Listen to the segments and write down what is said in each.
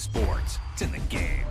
sports. It's in the game.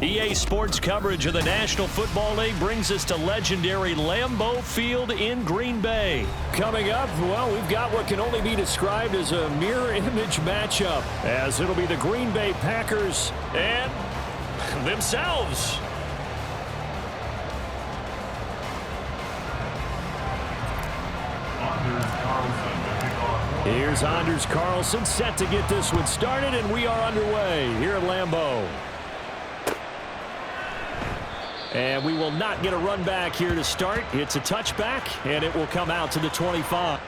EA Sports coverage of the National Football League brings us to legendary Lambeau Field in Green Bay. Coming up, well, we've got what can only be described as a mirror image matchup, as it'll be the Green Bay Packers and themselves. Here's Anders Carlson set to get this one started, and we are underway here at Lambeau. And we will not get a run back here to start. It's a touchback, and it will come out to the 25.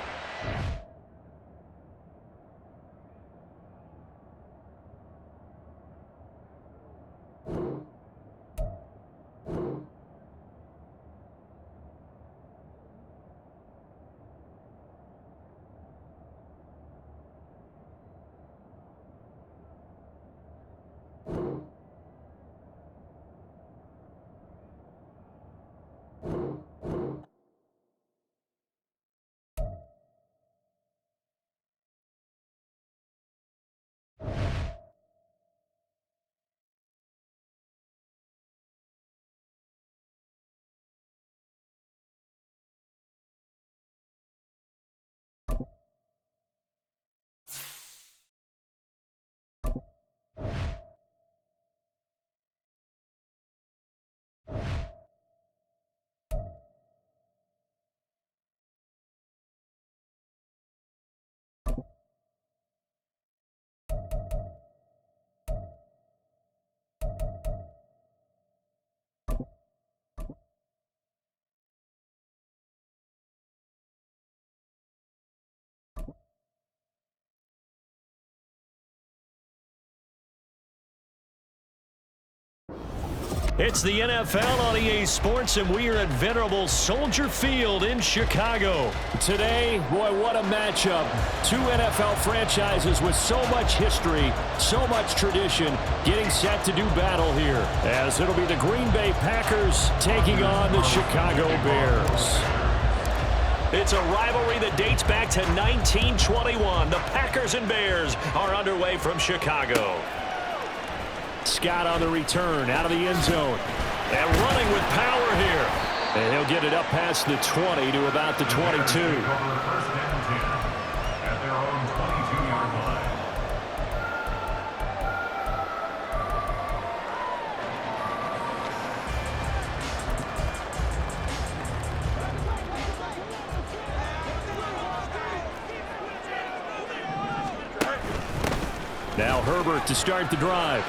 It's the NFL on EA Sports, and we are at venerable Soldier Field in Chicago. Today, boy, what a matchup. Two NFL franchises with so much history, so much tradition, getting set to do battle here, as it'll be the Green Bay Packers taking on the Chicago Bears. It's a rivalry that dates back to 1921. The Packers and Bears are underway from Chicago. Scott on the return, out of the end zone. And running with power here. And he'll get it up past the 20 to about the 22. First down 10 at their own 22-yard line. Now Herbert to start the drive.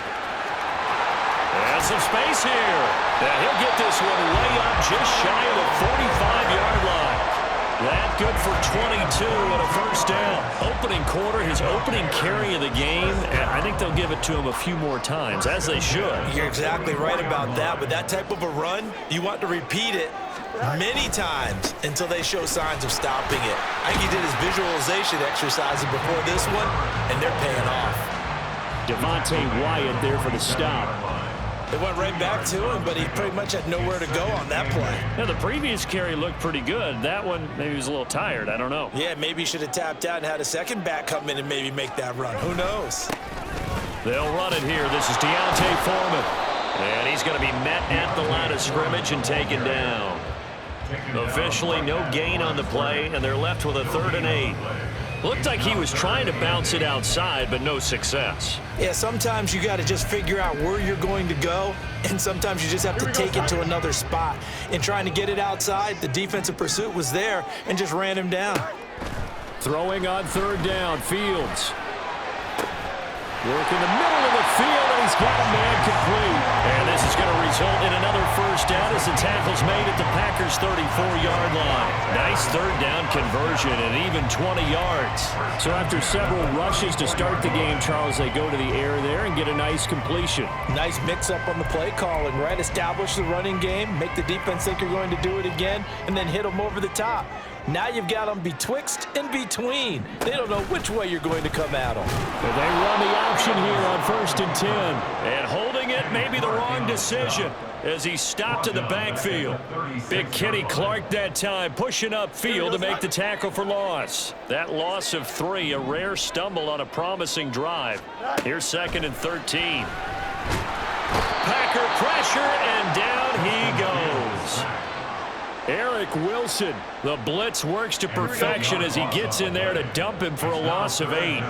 And some space here. And he'll get this one way up just shy of the 45-yard line. That good for 22 and a first down. Opening quarter, his opening carry of the game. And I think they'll give it to him a few more times, as they should. You're exactly right about that. With that type of a run, you want to repeat it many times until they show signs of stopping it. I think he did his visualization exercises before this one, and they're paying off. Devontae Wyatt there for the stop. They went right back to him, but he pretty much had nowhere to go on that play. Now, the previous carry looked pretty good. That one, maybe he was a little tired. I don't know. Yeah, maybe he should have tapped out and had a second back come in and maybe make that run. Who knows? They'll run it here. This is Deontay Foreman. And he's going to be met at the line of scrimmage and taken down. Officially no gain on the play, and they're left with a 3rd and 8. Looked like he was trying to bounce it outside, but no success. Yeah, sometimes you got to just figure out where you're going to go, and sometimes you just have to take it to another spot. In trying to get it outside, the defensive pursuit was there and just ran him down. Throwing on 3rd down, Fields. Work in the middle of the field, and he's got a man complete. And this is going to result in another first down as the tackle's made at the Packers' 34-yard line. Nice 3rd down conversion and even 20 yards. So after several rushes to start the game, Charles, they go to the air there and get a nice completion. Nice mix-up on the play calling, right? Establish the running game, make the defense think you're going to do it again, and then hit them over the top. Now you've got them betwixt and between. They don't know which way you're going to come at them. But they run the option here on 1st and 10. And holding it may be the wrong decision as he stopped in the backfield. Big Kenny Clark that time pushing upfield to make the tackle for loss. That loss of 3, a rare stumble on a promising drive. Here's 2nd and 13. Packer pressure, and down he goes. Eric Wilson, the blitz works to perfection as he gets in there to dump him for a loss of 8.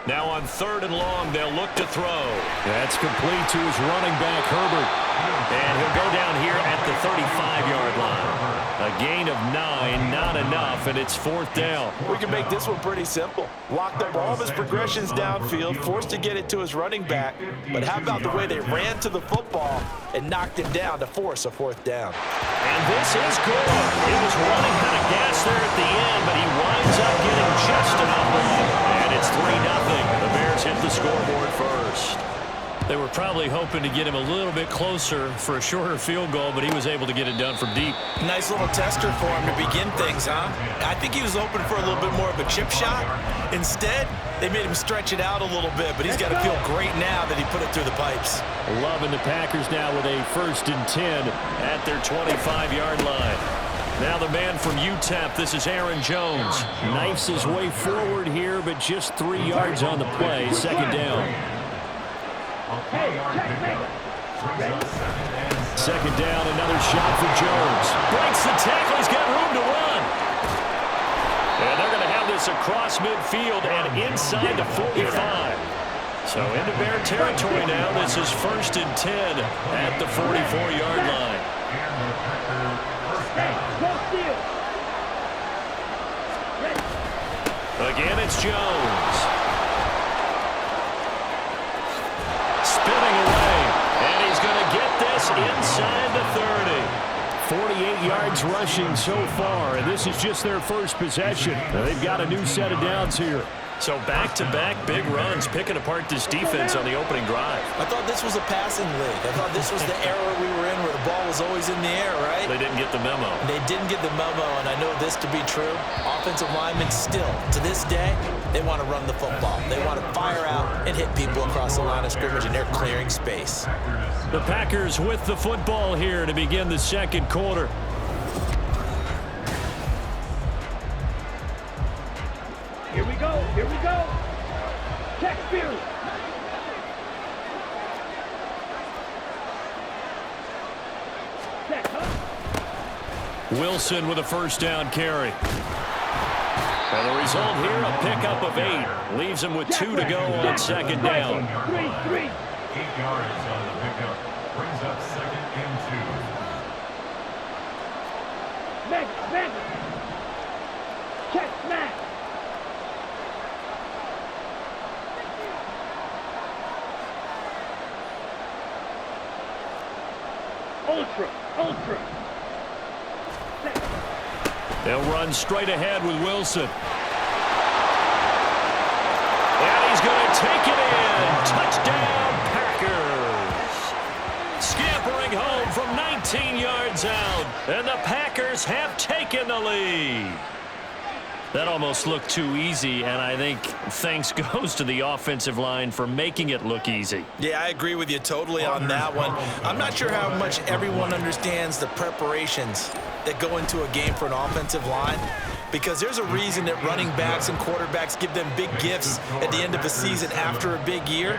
Now on 3rd and long, they'll look to throw. That's complete to his running back, Herbert. And he'll go down here at the 35-yard line. A gain of 9, not enough, and it's 4th down. We can make this one pretty simple. Walked up all of his progressions downfield, forced to get it to his running back. But how about the way they ran to the football and knocked him down to force a 4th down? And this is good. He was running kind of gas there at the end, but he winds up getting just enough. And it's 3-0. The Bears hit the scoreboard first. They were probably hoping to get him a little bit closer for a shorter field goal, but he was able to get it done from deep. Nice little tester for him to begin things, huh? I think he was hoping for a little bit more of a chip shot. Instead, they made him stretch it out a little bit, but he's got to feel great now that he put it through the pipes. Loving the Packers now with a 1st and 10 at their 25-yard line. Now the man from UTEP, this is Aaron Jones. Knifes his way forward here, but just 3 yards on the play. 2nd down. 2nd down, another shot for Jones. Breaks the tackle, he's got room to run. And they're going to have this across midfield and inside the 45. So into Bear territory now. This is 1st and 10 at the 44-yard line. Again, it's Jones. Spinning away, and he's going to get this inside the 30. 48 yards rushing so far, and this is just their first possession. Now they've got a new set of downs here. So back-to-back big runs, picking apart this defense on the opening drive. I thought this was a passing league. I thought this was the era we were in where the ball was always in the air, right? They didn't get the memo. They didn't get the memo, and I know this to be true. Offensive linemen still, to this day, they want to run the football. They want to fire out and hit people across the line of scrimmage, and they're clearing space. The Packers with the football here to begin the second quarter. Here we go. Here we go. Check field. Check, huh? Wilson with a first down carry. And the result here, a pickup of 8. Leaves him with 2 to go on second down. 3. 8 yards on the pickup. Brings up 2nd and 2. Meg. Check, smack. Ultra. They'll run straight ahead with Wilson. And he's going to take it in. Touchdown, Packers. Scampering home from 19 yards out. And the Packers have taken the lead. That almost looked too easy, and I think thanks goes to the offensive line for making it look easy. Yeah, I agree with you totally on that one. I'm not sure how much everyone understands the preparations that go into a game for an offensive line, because there's a reason that running backs and quarterbacks give them big gifts at the end of the season after a big year.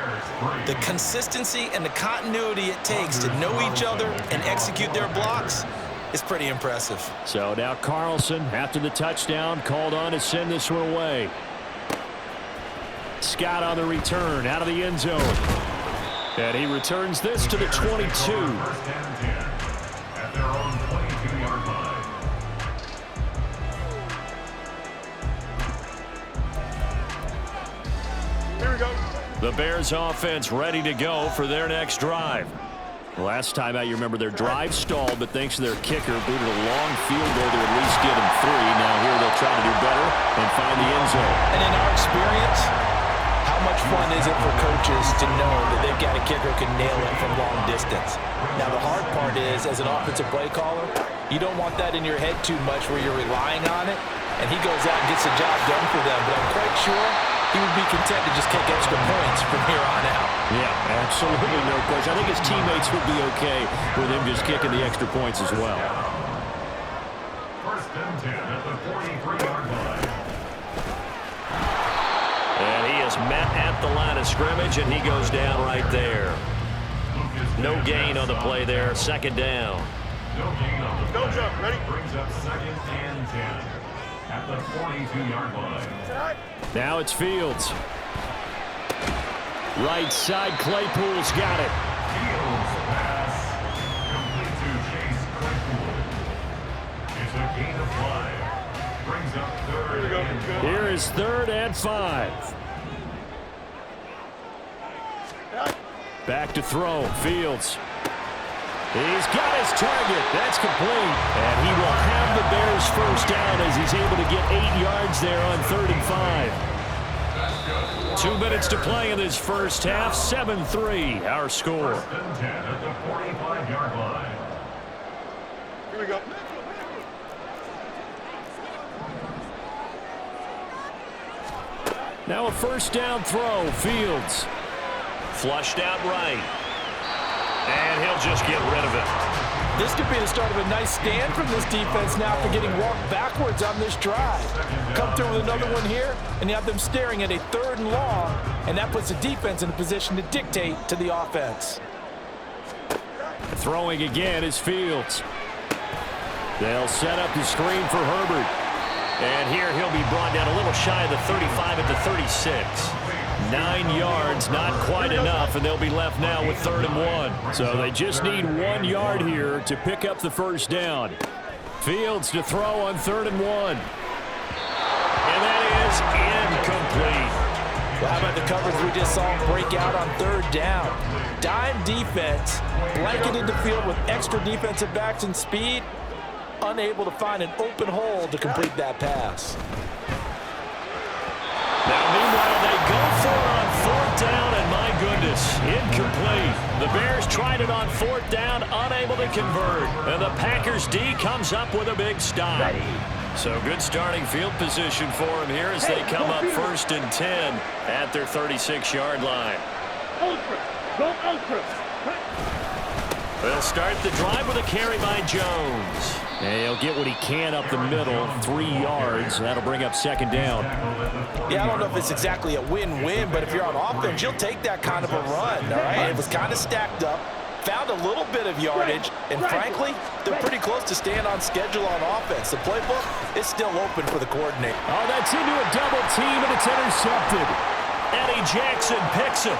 The consistency and the continuity it takes to know each other and execute their blocks is pretty impressive. So now Carlson, after the touchdown, called on to send this one away. Scott on the return, out of the end zone. And he returns this to the 22. First and 10 at their own 22-yard line. Here we go. The Bears offense ready to go for their next drive. Last time out, you remember their drive stalled, but thanks to their kicker, booted a long field goal to at least get them 3. Now here they'll try to do better and find the end zone. And in our experience, how much fun is it for coaches to know that they've got a kicker who can nail it from long distance? Now the hard part is, as an offensive play caller, you don't want that in your head too much where you're relying on it, and he goes out and gets the job done for them. But I'm quite sure he would be content to just kick extra points from here on out. Yeah, absolutely no question. I think his teammates would be okay with him just kicking the extra points as well. First and 10 at the 43-yard line. And he is met at the line of scrimmage, and he goes down right there. No gain on the play there. Second down. No gain on the No play. jump, ready? Brings up 2nd and 10 at the 42-yard line. Now it's Fields. Right side, Claypool's got it. Fields pass. Complete to Chase Claypool. It's a gain of 5. Brings up 3rd and 5. Here is 3rd and 5. Back to throw. Fields. He's got his target. That's complete. And he will have the Bears first down as he's able to get 8 yards there on 3rd and 5. 2 minutes to play in this first half. 7-3 our score. First and 10 at the 45-yard line. Here we go. Now a first down throw. Fields. Flushed out right. And he'll just get rid of it. This could be the start of a nice stand from this defense now for getting walked backwards on this drive. Come through with another one here, and you have them staring at a 3rd and long, and that puts the defense in a position to dictate to the offense. Throwing again is Fields. They'll set up the screen for Herbert. And here he'll be brought down a little shy of the 35 at the 36. 9 yards, not quite enough, and they'll be left now with 3rd and 1. So they just need 1 yard here to pick up the first down. Fields to throw on 3rd and 1. And that is incomplete. Well, how about the coverage we just saw break out on 3rd down? Dime defense, blanketed the field with extra defensive backs and speed, unable to find an open hole to complete that pass. Now, meanwhile, tried it on 4th down, unable to convert. And the Packers D comes up with a big stop. So good starting field position for him here as they come up 1st and 10 at their 36-yard line. Ultra. Go ultra. They'll start the drive with a carry by Jones. And he'll get what he can up the middle, 3 yards. That'll bring up 2nd down. Yeah, I don't know if it's exactly a win-win, but if you're on offense, you'll take that kind of a run, all right? It was kind of stacked up, found a little bit of yardage, and frankly, they're pretty close to staying on schedule on offense. The playbook is still open for the coordinator. Oh, that's into a double team, and it's intercepted. Eddie Jackson picks it.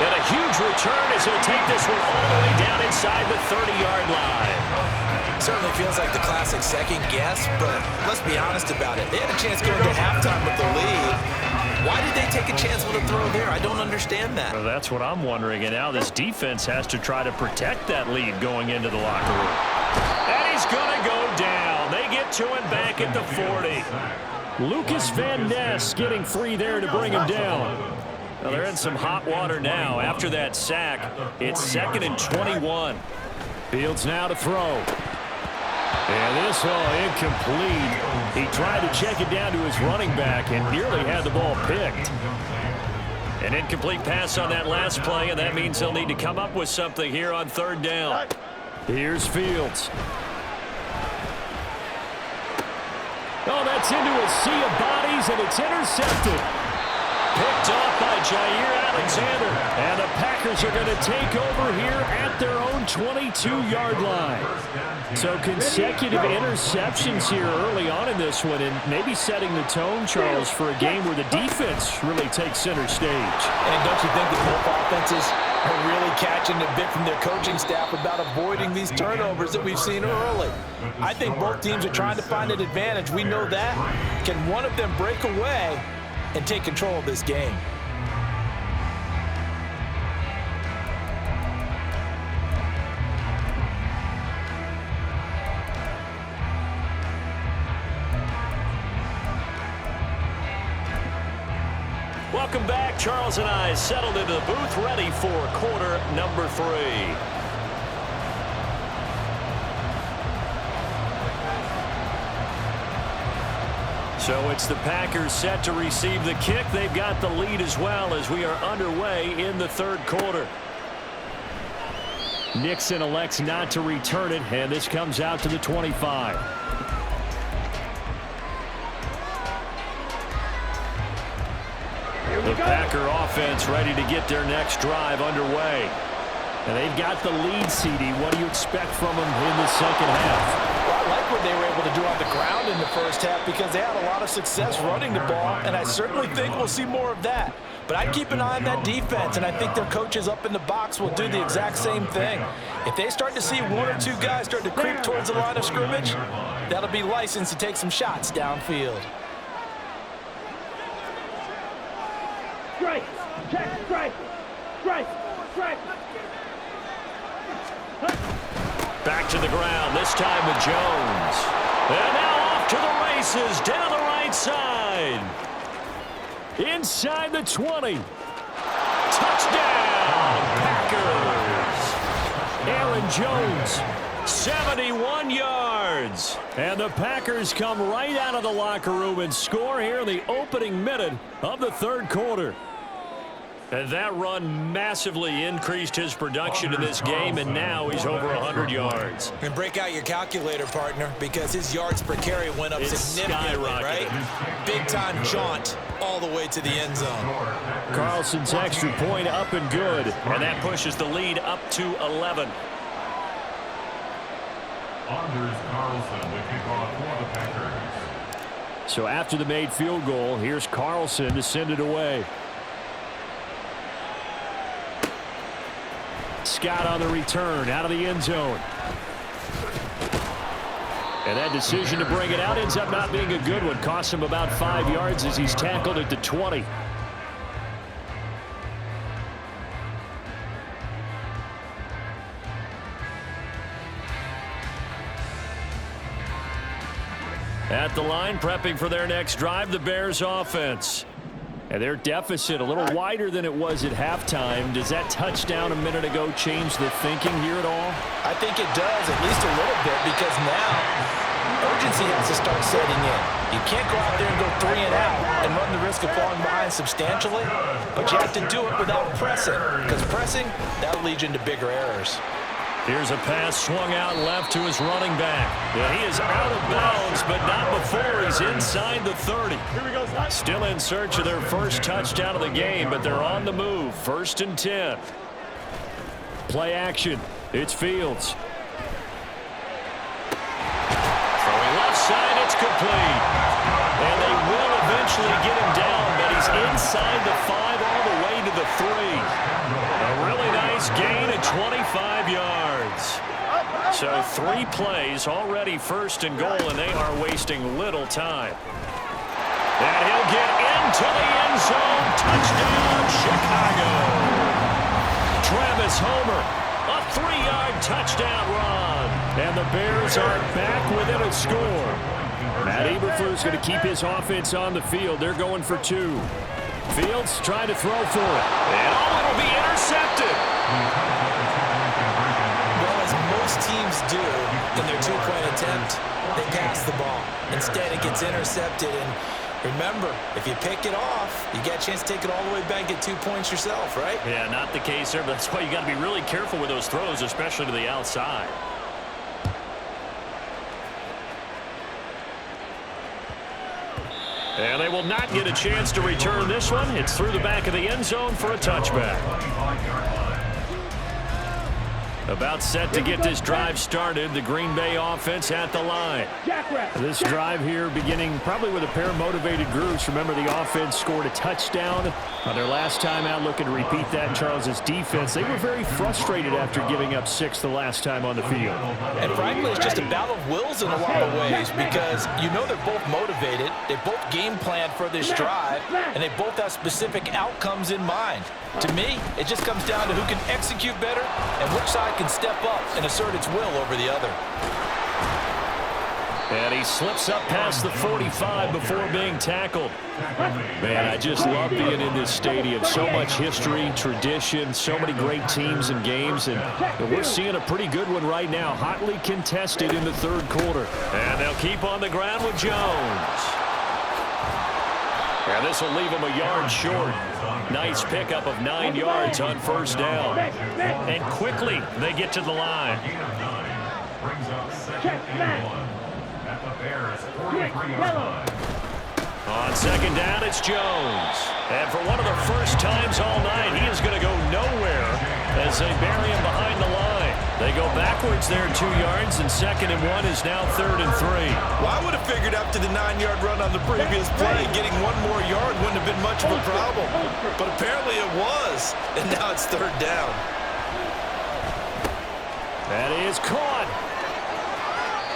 And a huge return as he'll take this one all the way down inside the 30-yard line. Certainly feels like the classic second guess, but let's be honest about it. They had a chance going to halftime with the lead. Why did they take a chance with a throw there? I don't understand that. Well, that's what I'm wondering. And now this defense has to try to protect that lead going into the locker room. And he's going to go down. They get to him back at the 40. Lucas Van Ness getting free there to bring him down. Well, they're in some hot water now. After that sack, it's 2nd and 21. Fields now to throw. And this incomplete. He tried to check it down to his running back and nearly had the ball picked. An incomplete pass on that last play, and that means they'll need to come up with something here on 3rd down. Here's Fields. Oh, that's into a sea of bodies, and it's intercepted. Picked off by Jair Alexander. And the Packers are going to take over here at their own 22-yard line. So consecutive interceptions here early on in this one, and maybe setting the tone, Charles, for a game where the defense really takes center stage. And don't you think that both offenses are really catching a bit from their coaching staff about avoiding these turnovers that we've seen early? I think both teams are trying to find an advantage. We know that. Can one of them break away and take control of this game? Welcome back. Charles and I settled into the booth, ready for quarter number 3. So it's the Packers set to receive the kick. They've got the lead as well as we are underway in the 3rd quarter. Nixon elects not to return it, and this comes out to the 25. The Packer offense ready to get their next drive underway. And they've got the lead, CD. What do you expect from them in the 2nd half? Well, I like what they were able to do on the ground in the 1st half because they had a lot of success running the ball, and I certainly think we'll see more of that. But I'd keep an eye on that defense, and I think their coaches up in the box will do the exact same thing. If they start to see 1 or 2 guys start to creep towards the line of scrimmage, that'll be licensed to take some shots downfield. Strike. Check. Strike. Strike. Strike. Back to the ground, this time with Jones. And now off to the races, down the right side. Inside the 20. Touchdown, Packers. Aaron Jones, 71 yards. And the Packers come right out of the locker room and score here in the opening minute of the 3rd quarter. And that run massively increased his production in this game, and now he's over 100 yards. And break out your calculator, partner, because his yards per carry went up significantly, right? Big-time jaunt all the way to the end zone. Carlson's extra point up and good, and that pushes the lead up to 11. Anders Carlson, the kickoff for the Packers. So after the made field goal, here's Carlson to send it away. Scott on the return out of the end zone. And that decision to bring it out ends up not being a good one. Costs him about 5 yards as he's tackled at the 20. At the line, prepping for their next drive, the Bears offense. And their deficit a little wider than it was at halftime. Does that touchdown a minute ago change the thinking here at all? I think it does, at least a little bit, because now urgency has to start setting in. You can't go out there and go 3 and out and run the risk of falling behind substantially, but you have to do it without pressing, because pressing, that'll lead you into bigger errors. Here's a pass swung out left to his running back. Yeah, he is out of bounds, but not before he's inside the 30. Still in search of their first touchdown of the game, but they're on the move. 1st and 10. Play action. It's Fields. Throwing left side, it's complete. And they will eventually get him down, but he's inside the 5 all the way to the 3. A really nice gain of 25 yards. So 3 plays, already 1st and goal, and they are wasting little time. And he'll get into the end zone. Touchdown, Chicago. Travis Homer, a 3-yard touchdown run. And the Bears are back within a score. Matt Eberflus going to keep his offense on the field. They're going for 2. Fields trying to throw for it. And it'll be intercepted. Well, as most teams do in their 2-point attempt, they pass the ball. Instead, it gets intercepted. And remember, if you pick it off, you get a chance to take it all the way back and get 2 points yourself, right? Yeah, not the case there, but that's why you got to be really careful with those throws, especially to the outside. And they will not get a chance to return this one. It's through the back of the end zone for a touchback. About set to get this drive started. The Green Bay offense at the line. This drive here beginning probably with a pair of motivated groups. Remember, the offense scored a touchdown on their last time out. Looking to repeat that in Charles's defense. They were very frustrated after giving up 6 the last time on the field. And frankly, it's just a battle of wills in a lot of ways, because you know they're both motivated. They both game planned for this drive, and they both have specific outcomes in mind. To me, it just comes down to who can execute better and which side can step up and assert its will over the other. And he slips up past the 45 before being tackled. Man, I just love being in this stadium. So much history, tradition, so many great teams and games. And we're seeing a pretty good one right now. Hotly contested in the 3rd quarter. And they'll keep on the ground with Jones. And this will leave him a yard short. Nice pickup of 9 yards on 1st down. And quickly they get to the line. Brings up 2nd and 1 at the Bears' 43-yard line. On 2nd down, it's Jones. And for one of the first times all night, he is going to go nowhere as they bury him behind the line. They go backwards there 2 yards, and 2nd and 1 is now 3rd and 3. Well, I would have figured after the 9-yard run on the previous play, getting 1 more yard wouldn't have been much of a problem. But apparently it was, and now it's 3rd down. That is caught.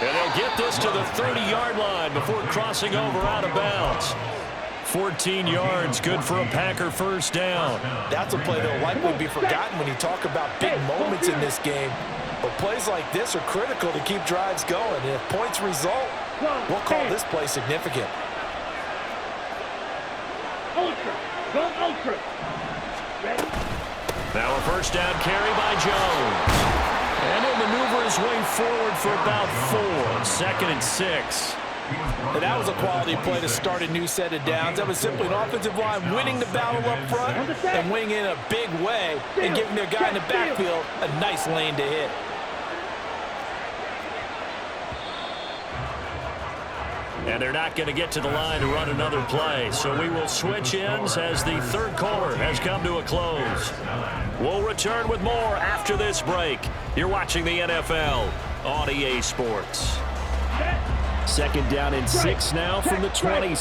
And they'll get this to the 30-yard line before crossing over out of bounds. 14 yards, good for a Packer 1st down. That's a play that will likely be forgotten when you talk about big moments in this game. But plays like this are critical to keep drives going. And if points result, we'll call this play significant. Ultra. Go ultra. Ready? Now a 1st down carry by Jones. And he'll maneuver his way forward for about 4. 2nd and 6. And that was a quality play to start a new set of downs. That was simply an offensive line winning the battle up front and winning in a big way and giving their guy in the backfield a nice lane to hit. And they're not going to get to the line to run another play. So we will switch ends as the 3rd quarter has come to a close. We'll return with more after this break. You're watching the NFL on EA Sports. 2nd down and 6 now from the 26.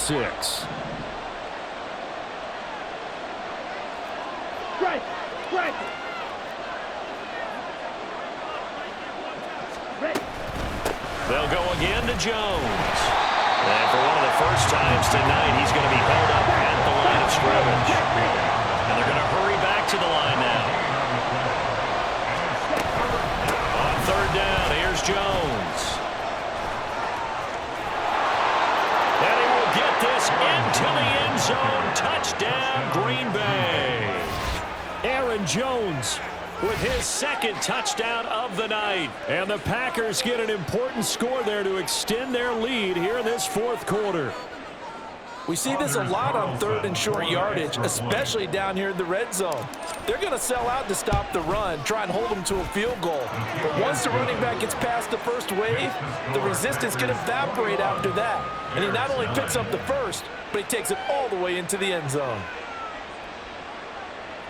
Strike. Strike. Ready. They'll go again to Jones. And for one of the first times tonight, he's going to be held up at the line of scrimmage. And they're going to hurry back to the line now. On 3rd down, here's Jones. And he will get get this into the end zone. Touchdown, Green Bay. Aaron Jones with his second touchdown of the night. And the Packers get an important score there to extend their lead here in this fourth quarter. We see this a lot on third and short yardage, especially down here in the red zone. They're going to sell out to stop the run, try and hold them to a field goal. But once the running back gets past the first wave, the resistance can evaporate after that. And he not only picks up the first, but he takes it all the way into the end zone.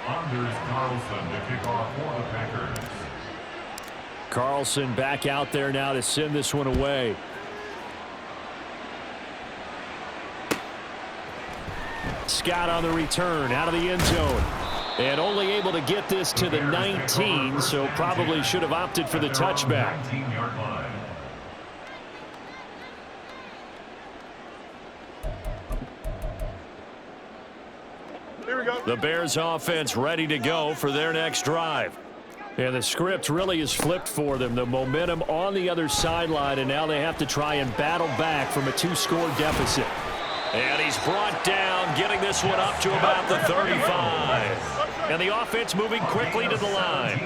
Anders Carlson to kick off for the Packers. Carlson back out there now to send this one away. Scott on the return out of the end zone. And only able to get this to the 19, so probably should have opted for the touchback. 19-yard line. Here we go. The Bears offense ready to go for their next drive. And the script really is flipped for them. The momentum on the other sideline, and now they have to try and battle back from a 2-score deficit. And he's brought down, getting this one up to about the 35. And the offense moving quickly to the line.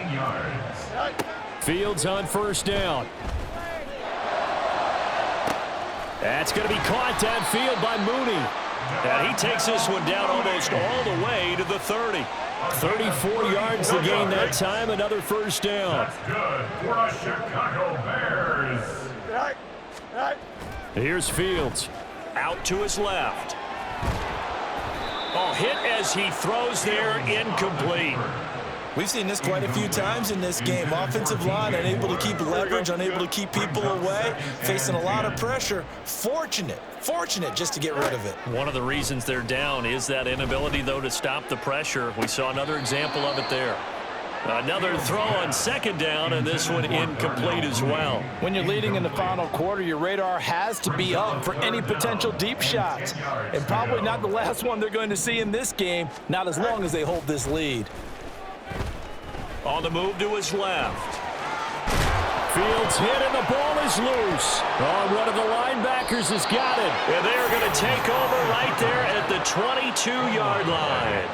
Fields on first down. That's going to be caught downfield by Mooney. And he takes this one down almost all the way to the 30. 34 yards to gain that time, another first down. That's good for the Chicago Bears. Here's Fields. Out to his left. Oh, hit as he throws there, incomplete. We've seen this quite a few times in this game. Offensive line unable to keep leverage, unable to keep people away, facing a lot of pressure. Fortunate just to get rid of it. One of the reasons they're down is that inability, though, to stop the pressure. We saw another example of it there. Another throw on second down, and this one incomplete as well. When you're leading in the final quarter, your radar has to be up for any potential deep shots. And probably not the last one they're going to see in this game, not as long as they hold this lead. On the move to his left. Fields hit, and the ball is loose. Oh, one of the linebackers has got it. And they're going to take over right there at the 22-yard line.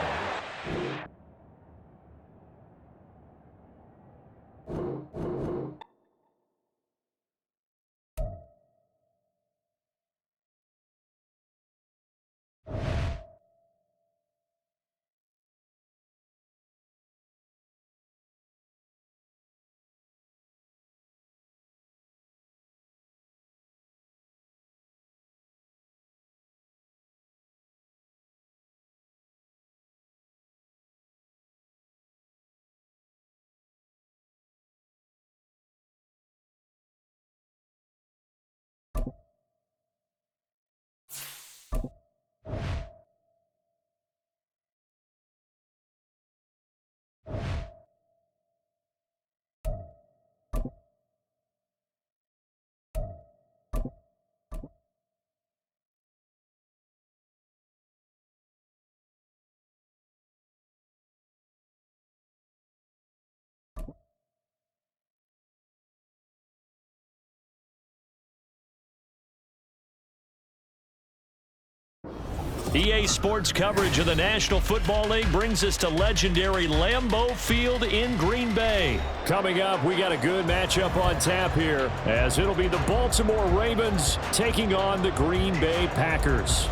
EA Sports coverage of the National Football League brings us to legendary Lambeau Field in Green Bay. Coming up, we got a good matchup on tap here, as it'll be the Baltimore Ravens taking on the Green Bay Packers.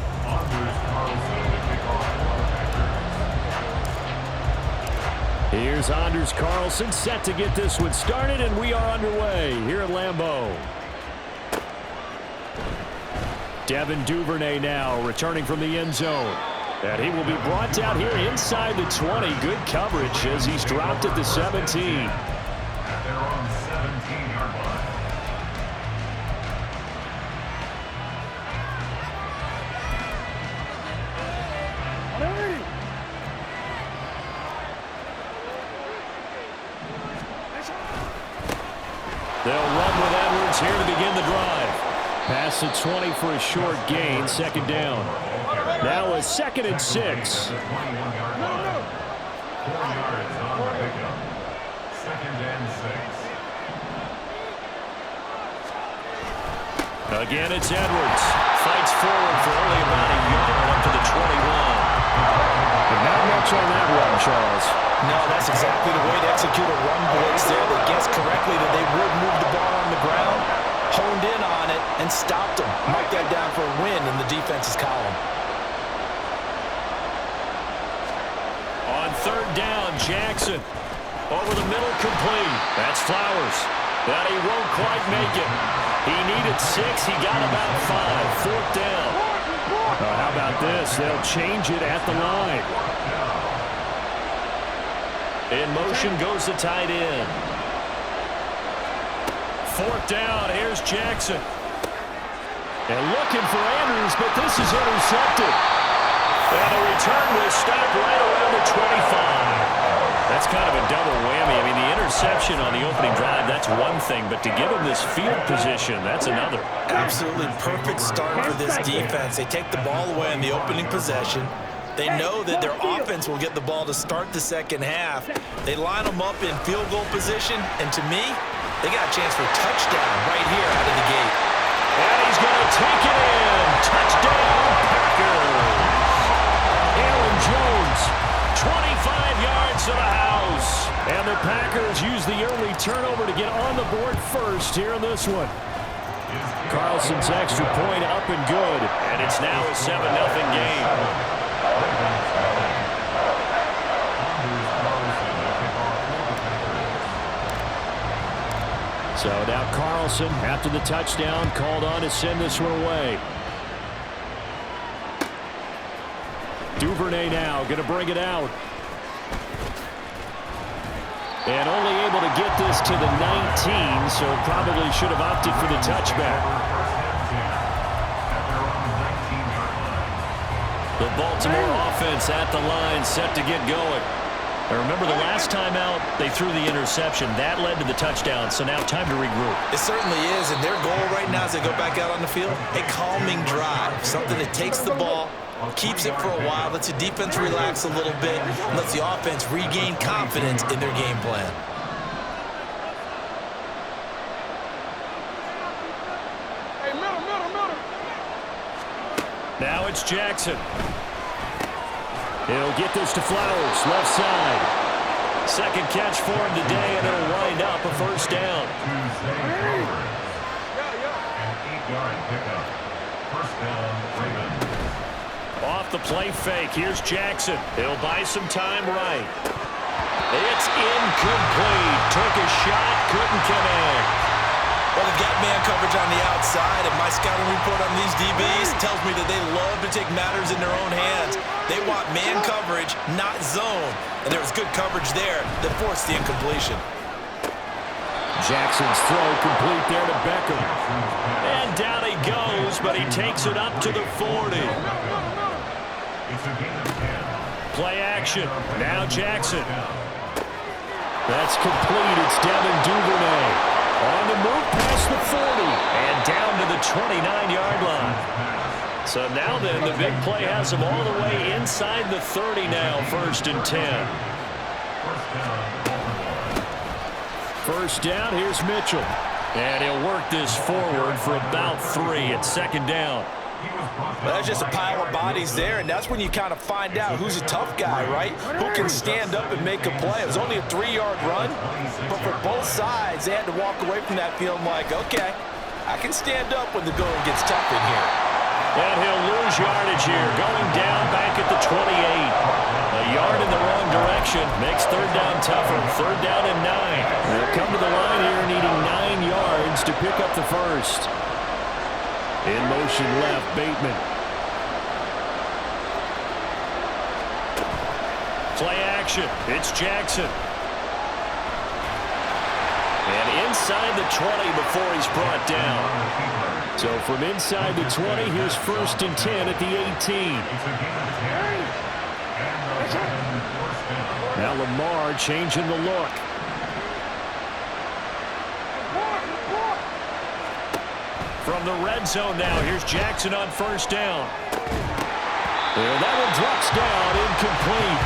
Here's Anders Carlson set to get this one started, and we are underway here at Lambeau. Devin Duvernay now returning from the end zone. And he will be brought down here inside the 20. Good coverage as he's dropped at the 17. They're on 17-yard line. They'll run with Edwards here to begin the drive. Past the 20 for a short gain, second down. Now a 2nd and 6. 21-yard line. 4 yards on the pickup. 2nd and 6. Again, it's Edwards. Fighting Strides forward for only about a yard up to the 21. But not much on that run, Charles. No, that's exactly the way to execute a run blitz there. They guessed correctly that they would move the ball on the ground, honed in on it, and stopped them. Mark that down for a win in the defense's column. On third down, Jackson. Over the middle, complete. That's Flowers. But he won't quite make it. He needed 6. He got about 5. Fourth down. How about this? They'll change it at the line. In motion goes the tight end. Fourth down. Here's Jackson. And looking for Andrews, but this is intercepted. And the return will stop right around the 25. That's kind of a double whammy. I mean, the interception on the opening drive, that's one thing. But to give him this field position, that's another. Absolutely perfect start for this defense. They take the ball away in the opening possession. They know that their offense will get the ball to start the second half. They line them up in field goal position. And to me, they got a chance for a touchdown right here out of the gate. And he's going to take it in. Touchdown, Packers. Aaron Jones, 25 yards to the house. And the Packers use the early turnover to get on the board first here in this one. Carlson's extra point up and good. And it's now a 7-0 game. So now Carlson, after the touchdown, called on to send this one away. Duvernay now going to bring it out. And only able to get this to the 19, so probably should have opted for the touchback. The Baltimore offense at the line, set to get going. And remember, the last time out, they threw the interception. That led to the touchdown, so now time to regroup. It certainly is, and their goal right now as they go back out on the field, a calming drive, something that takes the ball, keeps it for a while, lets the defense relax a little bit, and lets the offense regain confidence in their game plan. Hey, middle. Now it's Jackson. He'll get this to Flowers, left side. Second catch for him today, and it'll wind up a first down. An 8-yard pickup. First down, Ravens. Off the play fake, here's Jackson. He'll buy some time right. It's incomplete. Took a shot, couldn't connect. Well, they've got man coverage on the outside, and my scouting report on these DBs tells me that they love to take matters in their own hands. They want man coverage, not zone. And there was good coverage there that forced the incompletion. Jackson's throw complete there to Beckham. And down he goes, but he takes it up to the 40. It's a gain of 10. Play action. Now Jackson. That's complete. It's Devin Duvernay. On the move past the 40 and down to the 29-yard line. So now then, the big play has him all the way inside the 30 now, 1st and 10. First down, here's Mitchell. And he'll work this forward for about 3 at 2nd down. Well, that's just a pile of bodies there, and that's when you kind of find out who's a tough guy, right? Who can stand up and make a play. It was only a 3-yard run, but for both sides, they had to walk away from that feeling like, okay, I can stand up when the going gets tough in here. And he'll lose yardage here, going down back at the 28. A yard in the wrong direction makes 3rd down tougher. 3rd down and 9. They'll come to the line here needing 9 yards to pick up the first. In motion left, Bateman. Play action. It's Jackson. And inside the 20 before he's brought down. So from inside the 20, here's 1st and 10 at the 18. Now Lamar changing the look. From the red zone now, here's Jackson on 1st down. And that one drops down, incomplete.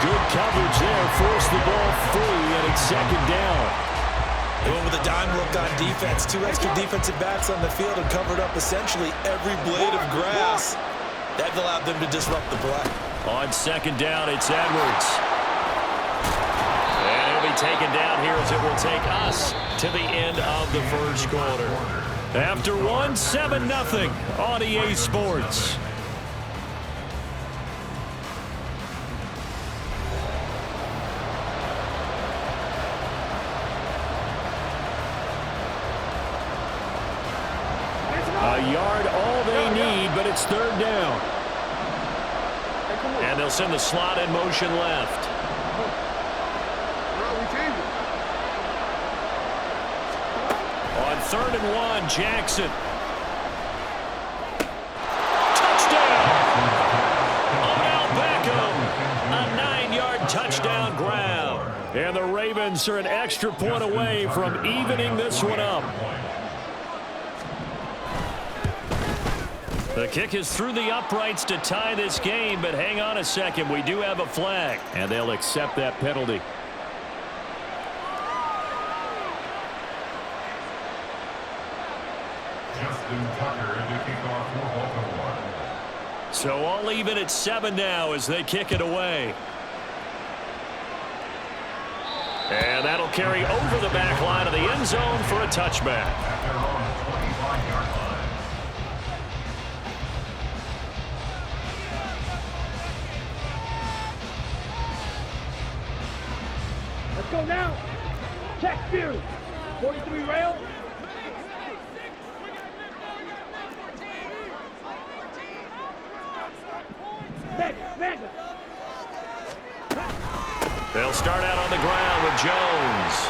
Good coverage there, forced the ball free, and it's 2nd down. They went with a dime look on defense. 2 extra defensive backs on the field and covered up essentially every blade of grass. That allowed them to disrupt the play. On second down, it's Edwards. And he'll be taken down here as it will take us to the end of the first quarter. After 1, 7-0 on EA Sports. A yard all they need, but it's third down. And they'll send the slot in motion left. On 3rd and 1, Jackson. Touchdown! Odell Beckham. A 9-yard touchdown grab. And the Ravens are an extra point away from evening this one up. The kick is through the uprights to tie this game, but hang on a second. We do have a flag, and they'll accept that penalty. So all even at 7 now as they kick it away. And that'll carry over the back line of the end zone for a touchback. Let's go now. Check Fury. 43 rail. Mega. They'll start out on the ground with Jones.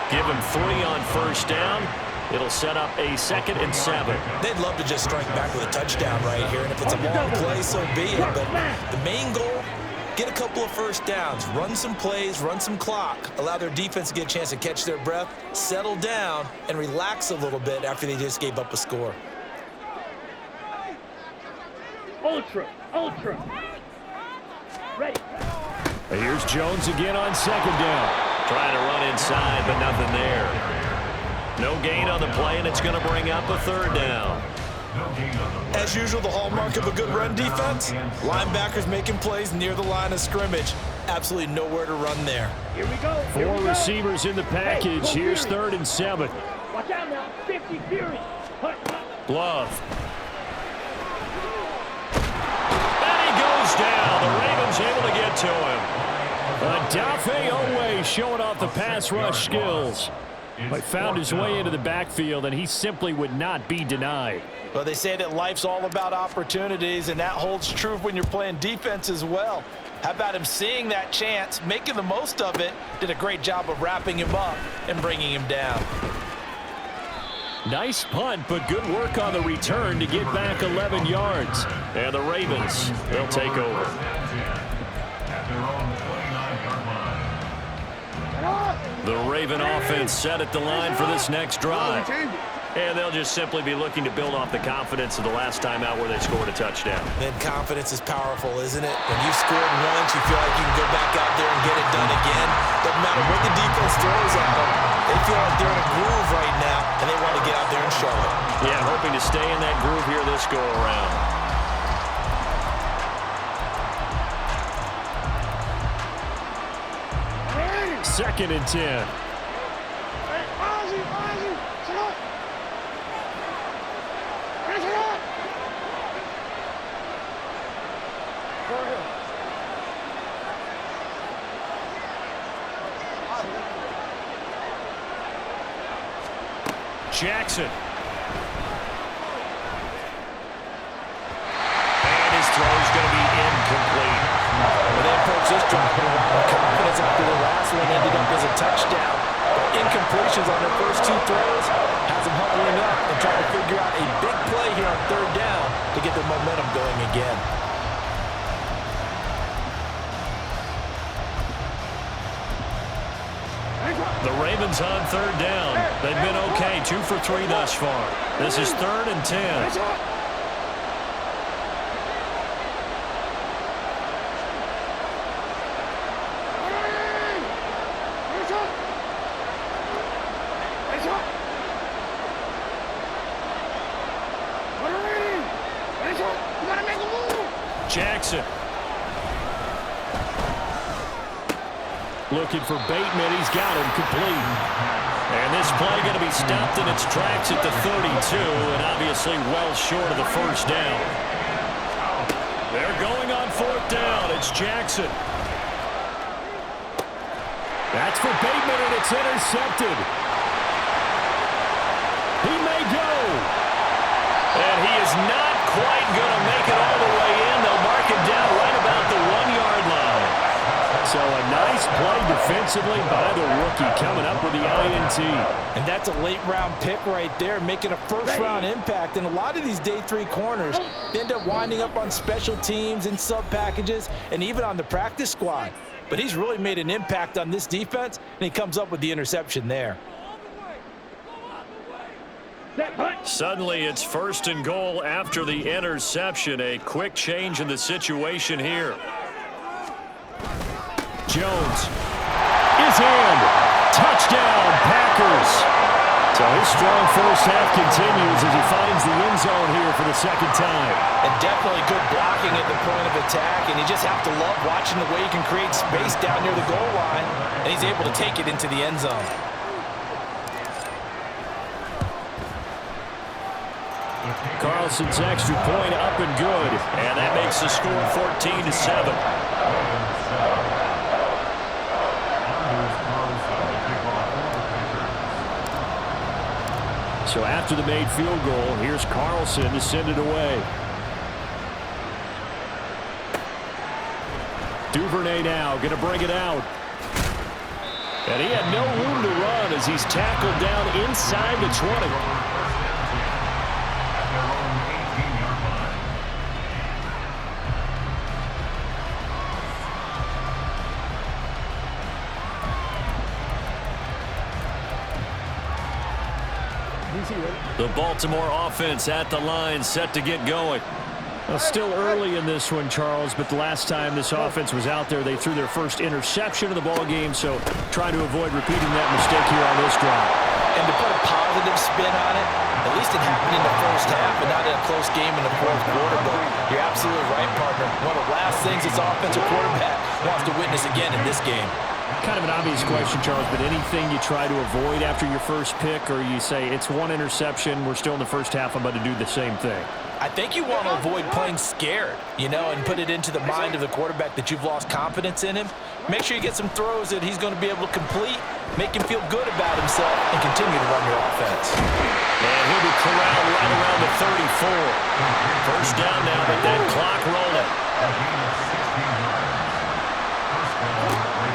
Give him 3 on first down. It'll set up a 2nd and 7. They'd love to just strike back with a touchdown right here, and if it's a long play, so be it. But the main goal, get a couple of first downs, run some plays, run some clock, allow their defense to get a chance to catch their breath, settle down, and relax a little bit after they just gave up a score. Ultra. Ready. Here's Jones again on 2nd down. Trying to run inside, but nothing there. No gain on the play, and it's going to bring up a 3rd down. As usual, the hallmark of a good run defense, linebackers making plays near the line of scrimmage. Absolutely nowhere to run there. Here we go. 4 receivers in the package. Here's 3rd and 7. Watch out now. 50 Fury. Glove. And he goes down. The Ravens able to get to him. Adafe Owe showing off the pass rush skills. But found his way into the backfield, and he simply would not be denied. Well, they say that life's all about opportunities, and that holds true when you're playing defense as well. How about him seeing that chance, making the most of it, did a great job of wrapping him up and bringing him down. Nice punt, but good work on the return to get back 11 yards. And the Ravens, they'll take over. The Raven offense set at the line for this next drive. And they'll just simply be looking to build off the confidence of the last time out where they scored a touchdown. And confidence is powerful, isn't it? When you've scored once, you feel like you can go back out there and get it done again. Doesn't matter what the defense throws at them. They feel like they're in a groove right now, and they want to get out there and show it. Yeah, hoping to stay in that groove here this go-around. 2nd and 10. Jackson. And his throw is going to be incomplete. Well, they approach this drive with a lot of confidence after the last one ended up as a touchdown. But incompletions on their first 2 throws has them huddling up and trying to figure out a big play here on 3rd down to get their momentum going again. The Ravens on 3rd down. They've been okay, 2 for 3 thus far. This is 3rd and 10. gotta make a move. Jackson. Looking for Bateman. He's got him complete. And this play going to be stopped in its tracks at the 32, and obviously well short of the first down. They're going on fourth down. It's Jackson. That's for Bateman, and it's intercepted. He may go. And he is not quite going to make it all the way in. They'll mark him down right about the 1-yard line. So a nice play defensively by the rookie coming up with the INT. And that's a late-round pick right there, making a first-round impact. And a lot of these day 3 corners end up winding up on special teams and sub-packages and even on the practice squad. But he's really made an impact on this defense, and he comes up with the interception there. Suddenly it's 1st and goal after the interception. A quick change in the situation here. Jones is in. Touchdown, Packers. So his strong first half continues as he finds the end zone here for the second time. And definitely good blocking at the point of attack, and you just have to love watching the way he can create space down near the goal line, and he's able to take it into the end zone. Carlson's extra point up and good, and that makes the score 14-7. So after the made field goal, here's Carlson to send it away. Duvernay now going to bring it out. And he had no room to run as he's tackled down inside the 20. The Baltimore offense at the line, set to get going. Well, still early in this one, Charles, but the last time this offense was out there, they threw their first interception of the ball game, so try to avoid repeating that mistake here on this drive. And to put a positive spin on it, at least it happened in the first half and not in a close game in the fourth quarter. But you're absolutely right, partner. One of the last things this offensive quarterback wants to witness again in this game. Kind of an obvious question, Charles, but anything you try to avoid after your first pick, or you say it's one interception, we're still in the first half, I'm about to do the same thing? I think you want to avoid playing scared, you know, and put it into the mind of the quarterback that you've lost confidence in him. Make sure you get some throws that he's going to be able to complete, make him feel good about himself, and continue to run your offense. And he'll be corralled right around the 34. First down now, but that clock rolling.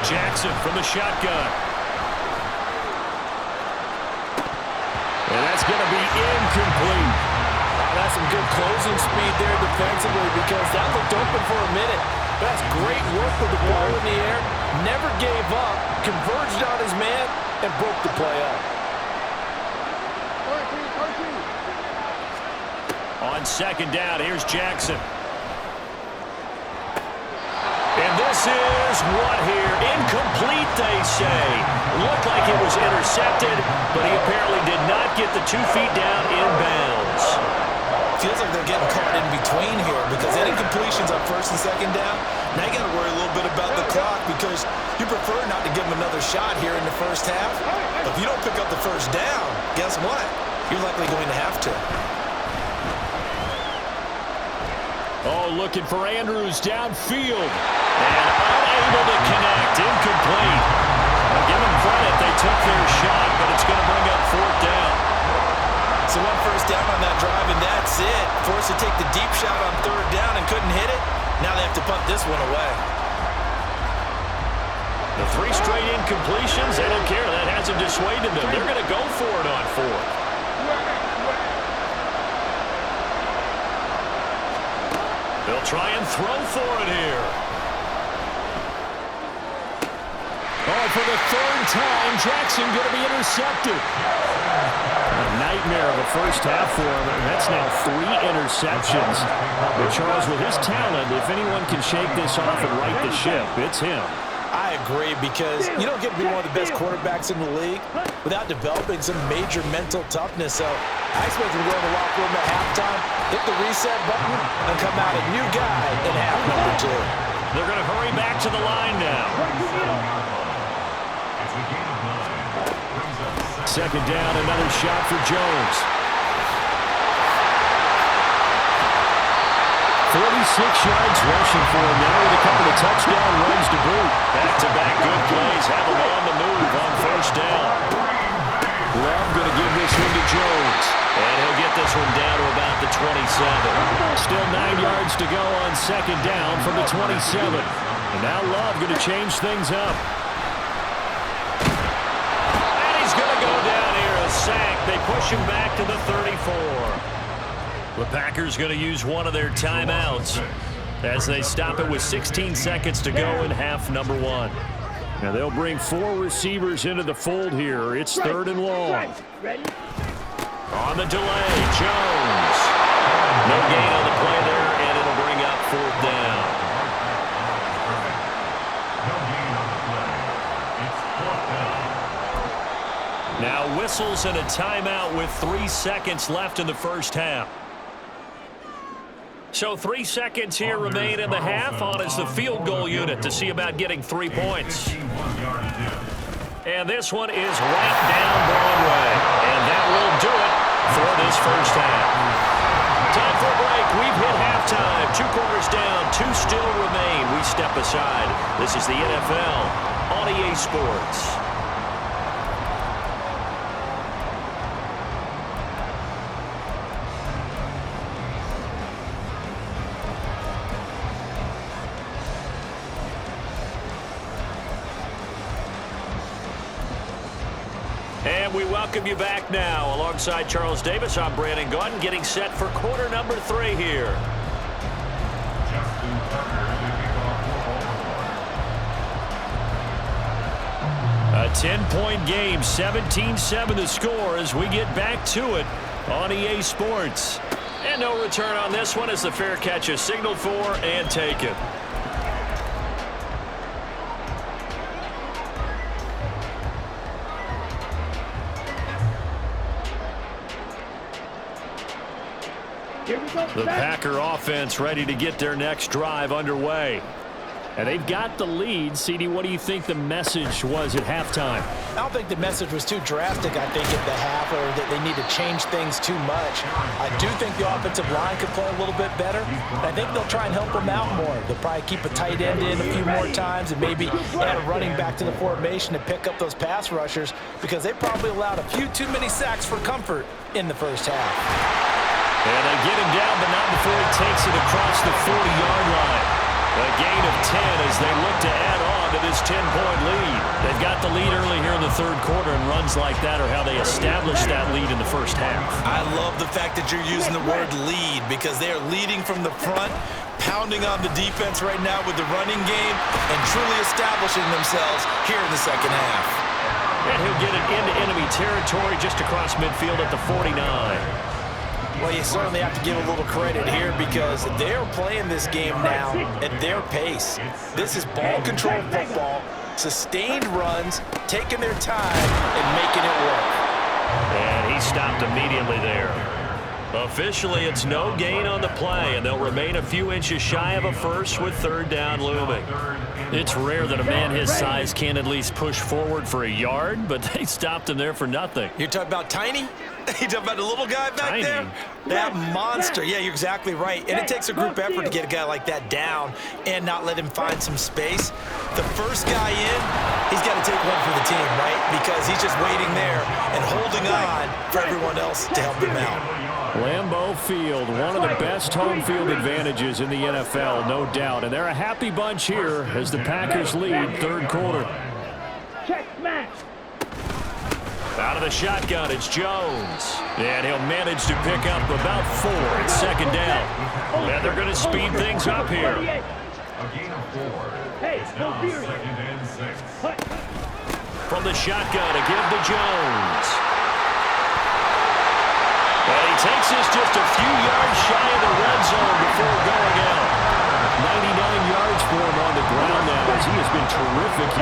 Jackson from the shotgun. And that's going to be incomplete. That's some good closing speed there defensively because that looked open for a minute. That's great work with the ball in the air. Never gave up, converged on his man, and broke the play up. On second down, here's Jackson. And this is what here? Incomplete, they say. Looked like it was intercepted, but he apparently did not get the 2 feet down in bounds. Feels like they're getting caught in between here because any completions on first and second down, now you got to worry a little bit about the clock because you prefer not to give them another shot here in the first half. But if you don't pick up the first down, guess what? You're likely going to have to. Oh, looking for Andrews downfield. And unable to connect. Incomplete. I'll give them credit. They took their shot, but it's going to bring up fourth down. So one first down on that drive, and that's it. Forced to take the deep shot on third down and couldn't hit it. Now they have to punt this one away. The 3 straight incompletions, they don't care. That hasn't dissuaded them. They're going to go for it on fourth. They'll try and throw for it here. Oh, for the 3rd time, Jackson going to be intercepted. A nightmare of a first half for him, and that's now 3 interceptions. But Charles, with his talent, if anyone can shake this off and right the ship, it's him. I agree, because you don't get to be one of the best quarterbacks in the league without developing some major mental toughness. So I expect him to go in the locker room at halftime, hit the reset button, and come out a new guy in half number 2. They're going to hurry back to the line now. Second down, another shot for Jones. 46 yards rushing for him now with a couple of touchdown runs to boot. Back-to-back good plays have him on the move on first down. Love going to give this one to Jones. And he'll get this one down to about the 27. Still 9 yards to go on second down from the 27. And now Love going to change things up. And he's going to go down here, a sack. They push him back to the 34. The Packers going to use one of their timeouts as they stop it with 16 seconds to go in half number 1. Now they'll bring 4 receivers into the fold here. It's third and long. On the delay, Jones. No gain on the play there, and it'll bring up fourth down. Now whistles and a timeout with 3 seconds left in the first half. So 3 seconds here remain in the half on as the field goal unit to see about getting 3 points. And this one is right down Broadway. And that will do it for this first half. Time for a break. We've hit halftime. 2 quarters down, 2 still remain. We step aside. This is the NFL on EA Sports. And we welcome you back now. Alongside Charles Davis, I'm Brandon Gaudin, getting set for quarter number 3 here. A 10-point game, 17-7 the score as we get back to it on EA Sports. And no return on this one as the fair catch is signaled for and taken. The Packer offense ready to get their next drive underway. And they've got the lead. CD, what do you think the message was at halftime? I don't think the message was too drastic, I think, at the half, or that they need to change things too much. I do think the offensive line could play a little bit better. I think they'll try and help them out more. They'll probably keep a tight end in a few more times and maybe add a running back to the formation to pick up those pass rushers, because they probably allowed a few too many sacks for comfort in the first half. And they get him down, but not before he takes it across the 40-yard line. A gain of 10 as they look to add on to this 10-point lead. They've got the lead early here in the third quarter, and runs like that are how they establish that lead in the first half. I love the fact that you're using the word lead, because they are leading from the front, pounding on the defense right now with the running game, and truly establishing themselves here in the second half. And he'll get it into enemy territory just across midfield at the 49. Well, you certainly have to give a little credit here, because they're playing this game now at their pace. This is ball control football, sustained runs, taking their time and making it work. And he stopped immediately there. Officially, it's no gain on the play, and they'll remain a few inches shy of a first with third down looming. It's rare that a man his size can at least push forward for a yard, but they stopped him there for nothing. You're talking about Tiny? You talking about the little guy back there? That monster. Yeah, you're exactly right. And it takes a group effort to get a guy like that down and not let him find some space. The first guy in, he's got to take one for the team, right? Because he's just waiting there and holding on for everyone else to help him out. Lambeau Field, one of the best home field advantages in the NFL, no doubt. And they're a happy bunch here as the Packers lead third quarter. Check, match. Out of the shotgun, it's Jones. And he'll manage to pick up about 4 at second down. And they're going to speed things up here. A gain of 4. Hey, It's now 2nd and 6. From the shotgun to give to Jones. And he takes us just a few yards shy of the red zone before going out. 99 yards for him on the ground now, as he has been terrific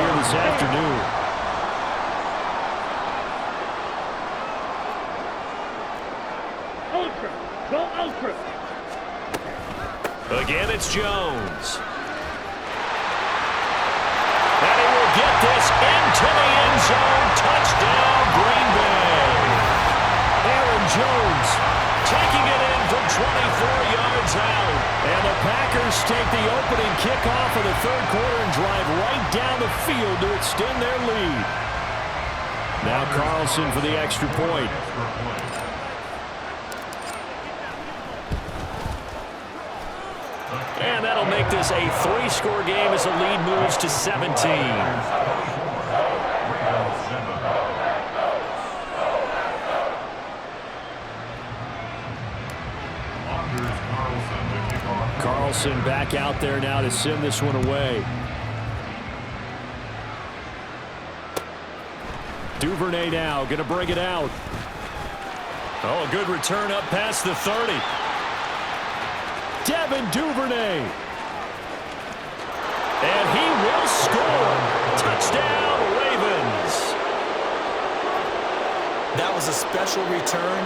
Again, it's Jones. And he will get this into the end zone. Touchdown, Green Bay. Aaron Jones taking it in from 24 yards out. And the Packers take the opening kickoff of the third quarter and drive right down the field to extend their lead. Now Carlson for the extra point. And that'll make this a 3-score game as the lead moves to 17. Carlson back out there now to send this one away. Duvernay now going to bring it out. Oh, a good return up past the 30. Devin Duvernay. And he will score. Touchdown, Ravens. That was a special return,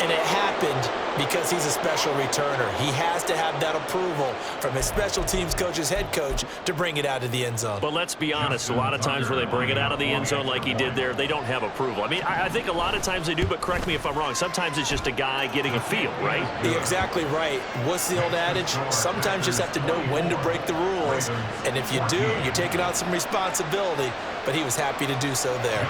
and it happened because he's a special returner. He has to have that approval from his special teams coach's head coach to bring it out of the end zone. But let's be honest, a lot of times where they bring it out of the end zone like he did there, they don't have approval. I mean, I think a lot of times they do, but correct me if I'm wrong. Sometimes it's just a guy getting a feel, right? You're exactly right. What's the old adage? Sometimes you just have to know when to break the rules. And if you do, you're taking on some responsibility. But he was happy to do so there.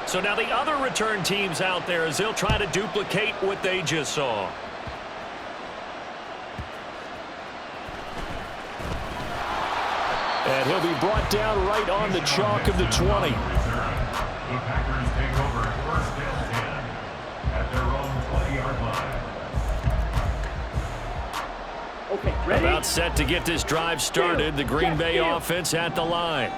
So now the other return teams out there as they'll try to duplicate what they just saw. And he'll be brought down right on the chalk of the 20. The Packers take over first and 10 at their own 20-yard line. Okay, ready? About set to get this drive started. The Green Bay offense at the line.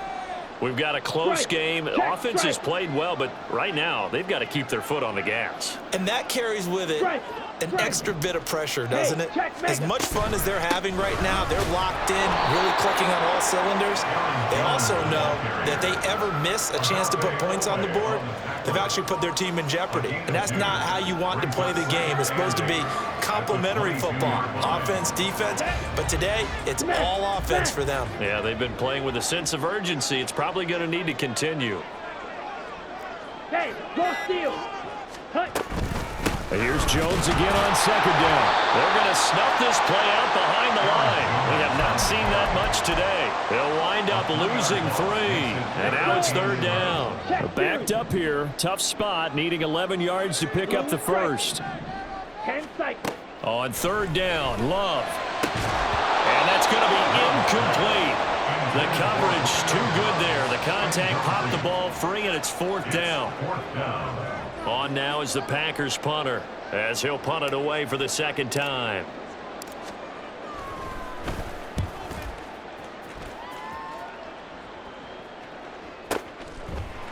We've got a close game. Offense has played well, but right now they've got to keep their foot on the gas. And that carries with it an extra bit of pressure, doesn't it? As much fun as they're having right now, they're locked in, really clicking on all cylinders. They also know that they ever miss a chance to put points on the board, they've actually put their team in jeopardy. And that's not how you want to play the game. It's supposed to be complementary football, offense, defense. But today, it's all offense for them. Yeah, they've been playing with a sense of urgency. It's probably going to need to continue. Hey, go steal. Cut. And here's Jones again on second down. They're going to snuff this play out behind the line. We have not seen that much today. They'll wind up losing 3. And now it's third down. Backed up here. Tough spot, needing 11 yards to pick up the first. 10 seconds. On third down, Love. And that's going to be incomplete. The coverage too good there. The contact popped the ball free, and it's fourth down. On now is the Packers punter, as he'll punt it away for the second time.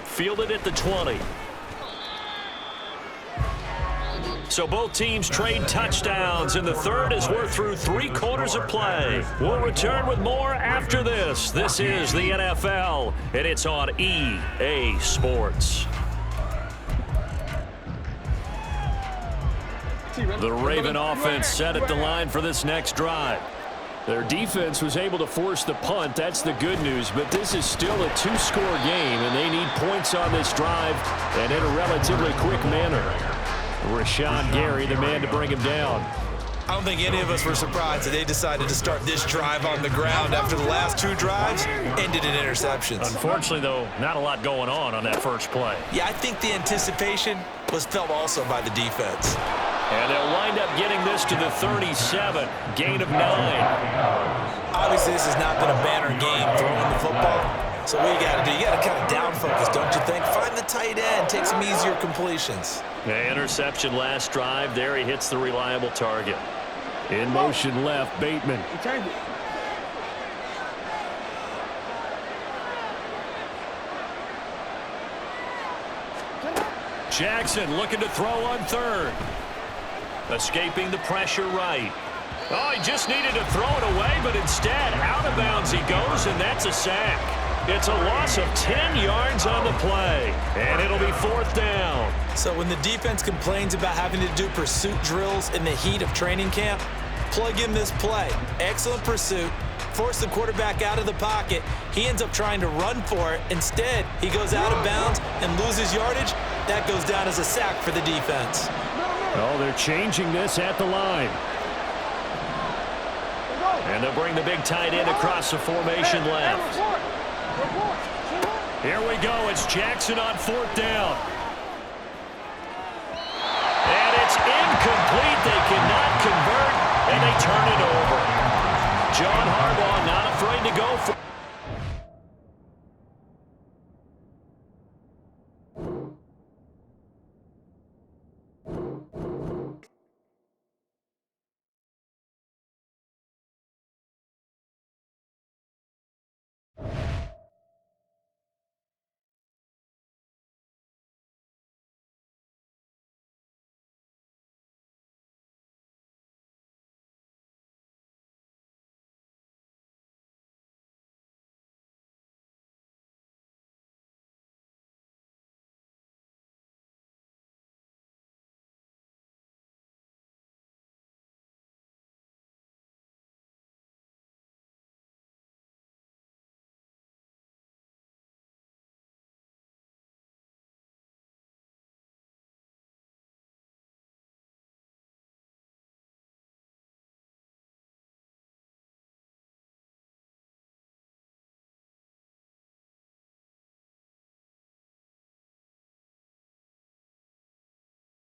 Fielded at the 20. So both teams trade touchdowns, and the third as we're through 3 quarters of play. We'll return with more after this. This is the NFL, and it's on EA Sports. The Raven offense set at the line for this next drive. Their defense was able to force the punt. That's the good news, but this is still a 2-score game, and they need points on this drive and in a relatively quick manner. Rashawn Gary, the man to bring him down. I don't think any of us were surprised that they decided to start this drive on the ground after the last 2 drives ended in interceptions. Unfortunately, though, not a lot going on that first play. Yeah, I think the anticipation was felt also by the defense. And they'll wind up getting this to the 37, gain of 9. Obviously, this has not been a banner game throwing the football. So what you got to do, you got to kind of down focus, don't you think? Find the tight end, take some easier completions. Yeah, interception last drive. There he hits the reliable target. In motion left, Bateman. Jackson looking to throw on third. Escaping the pressure right. Oh, he just needed to throw it away, but instead, out of bounds he goes, and that's a sack. It's a loss of 10 yards on the play, and it'll be 4th down. So when the defense complains about having to do pursuit drills in the heat of training camp, plug in this play. Excellent pursuit. Force the quarterback out of the pocket. He ends up trying to run for it. Instead, he goes out of bounds and loses yardage. That goes down as a sack for the defense. Oh, they're changing this at the line. And they'll bring the big tight end across the formation left. Here we go. It's Jackson on 4th down. And it's incomplete. They cannot convert, and they turn it over. John Harbaugh not afraid to go for